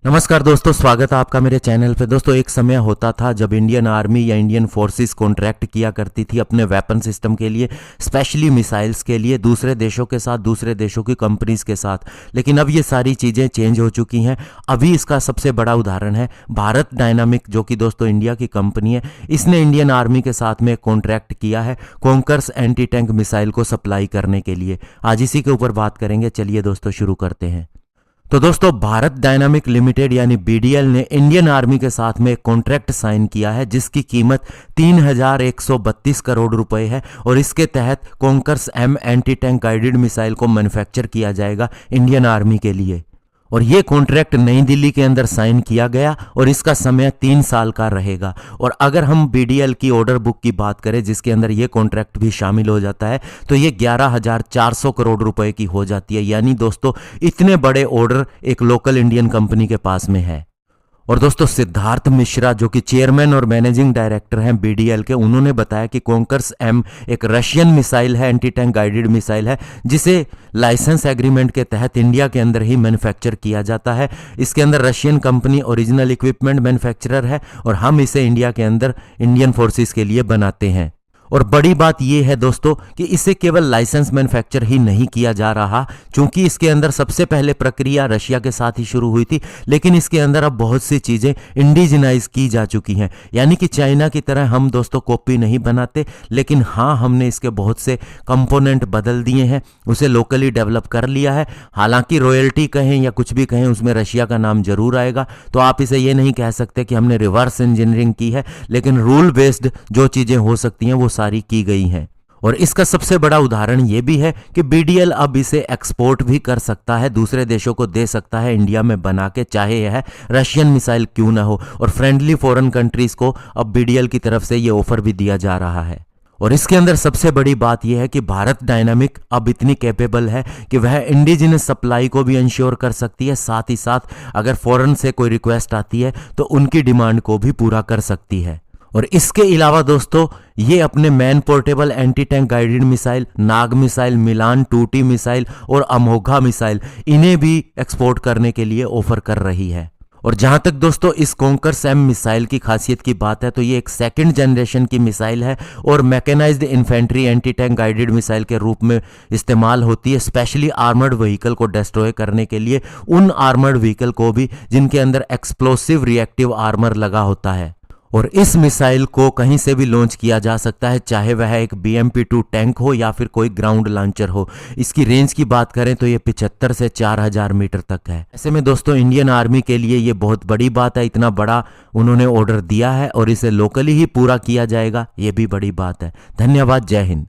नमस्कार दोस्तों, स्वागत है आपका मेरे चैनल पे। दोस्तों, एक समय होता था जब इंडियन आर्मी या इंडियन फोर्सेस कॉन्ट्रैक्ट किया करती थी अपने वेपन सिस्टम के लिए, स्पेशली मिसाइल्स के लिए, दूसरे देशों के साथ, दूसरे देशों की कंपनीज के साथ। लेकिन अब ये सारी चीज़ें चेंज हो चुकी हैं। अभी इसका सबसे बड़ा उदाहरण है भारत डायनामिक, जो कि दोस्तों इंडिया की कंपनी है। इसने इंडियन आर्मी के साथ में कॉन्ट्रैक्ट किया है कॉन्कर्स एंटी टैंक मिसाइल को सप्लाई करने के लिए। आज इसी के ऊपर बात करेंगे। चलिए दोस्तों, शुरू करते हैं। तो दोस्तों, भारत डायनामिक लिमिटेड यानी बीडीएल ने इंडियन आर्मी के साथ में एक कॉन्ट्रैक्ट साइन किया है जिसकी कीमत 3,132 करोड़ रुपए है और इसके तहत Konkurs M anti tank guided missile को मैन्युफैक्चर किया जाएगा इंडियन आर्मी के लिए। और ये कॉन्ट्रैक्ट नई दिल्ली के अंदर साइन किया गया और इसका समय 3 साल का रहेगा। और अगर हम बीडीएल की ऑर्डर बुक की बात करें जिसके अंदर ये कॉन्ट्रैक्ट भी शामिल हो जाता है तो ये 11,400 करोड़ रुपए की हो जाती है। यानी दोस्तों, इतने बड़े ऑर्डर एक लोकल इंडियन कंपनी के पास में है। और दोस्तों, सिद्धार्थ मिश्रा जो कि चेयरमैन और मैनेजिंग डायरेक्टर हैं बीडीएल के, उन्होंने बताया कि कॉन्कर्स एम एक रशियन मिसाइल है, एंटी टैंक गाइडेड मिसाइल है, जिसे लाइसेंस एग्रीमेंट के तहत इंडिया के अंदर ही मैन्युफैक्चर किया जाता है। इसके अंदर Russian company original equipment manufacturer है और हम इसे इंडिया के अंदर इंडियन फोर्सेस के लिए बनाते हैं। और बड़ी बात यह है दोस्तों कि इसे केवल लाइसेंस मैन्युफैक्चर ही नहीं किया जा रहा, क्योंकि इसके अंदर सबसे पहले प्रक्रिया रशिया के साथ ही शुरू हुई थी, लेकिन इसके अंदर अब बहुत सी चीज़ें इंडिजिनाइज की जा चुकी हैं। यानी कि चाइना की तरह हम दोस्तों कॉपी नहीं बनाते, लेकिन हाँ, हमने इसके बहुत से कंपोनेंट बदल दिए हैं, उसे लोकली डेवलप कर लिया है। हालांकि रॉयल्टी कहें या कुछ भी कहें, उसमें रशिया का नाम जरूर आएगा। तो आप इसे ये नहीं कह सकते कि हमने रिवर्स इंजीनियरिंग की है, लेकिन रूल बेस्ड जो चीज़ें हो सकती हैं वो सारी की गई हैं। और इसका सबसे बड़ा उदाहरण यह भी है कि बीडीएल अब इसे एक्सपोर्ट भी कर सकता है, दूसरे देशों को दे सकता है इंडिया में बना के, चाहे यह रशियन मिसाइल क्यों ना हो। और फ्रेंडली फॉरेन कंट्रीज को अब बीडीएल की तरफ से यह ऑफर भी दिया जा रहा है। और इसके अंदर सबसे बड़ी बात यह है कि भारत डायनामिक अब इतनी कैपेबल है कि वह इंडिजिनस सप्लाई को भी इंश्योर कर सकती है, साथ ही साथ अगर फॉरेन से कोई रिक्वेस्ट आती है तो उनकी डिमांड को भी पूरा कर सकती है। और इसके अलावा दोस्तों, ये अपने man portable anti tank guided missile, Nag missile, Milan 2T missile और अमोघा मिसाइल, इन्हें भी एक्सपोर्ट करने के लिए ऑफर कर रही है। और जहां तक दोस्तों इस कॉन्कर्स एम मिसाइल की खासियत की बात है तो ये एक सेकंड जनरेशन की मिसाइल है और mechanized infantry anti tank guided missile के रूप में इस्तेमाल होती है, स्पेशली आर्मर्ड व्हीकल को डिस्ट्रॉय करने के लिए, उन आर्मर्ड व्हीकल को भी जिनके अंदर एक्सप्लोसिव रिएक्टिव आर्मर लगा होता है। और इस मिसाइल को कहीं से भी लॉन्च किया जा सकता है, चाहे वह एक BMP-2 टैंक हो या फिर कोई ग्राउंड लॉन्चर हो। इसकी रेंज की बात करें तो ये 75 से 4,000 मीटर तक है। ऐसे में दोस्तों, इंडियन आर्मी के लिए ये बहुत बड़ी बात है। इतना बड़ा उन्होंने ऑर्डर दिया है और इसे लोकली ही पूरा किया जाएगा, ये भी बड़ी बात है। धन्यवाद। जय हिंद।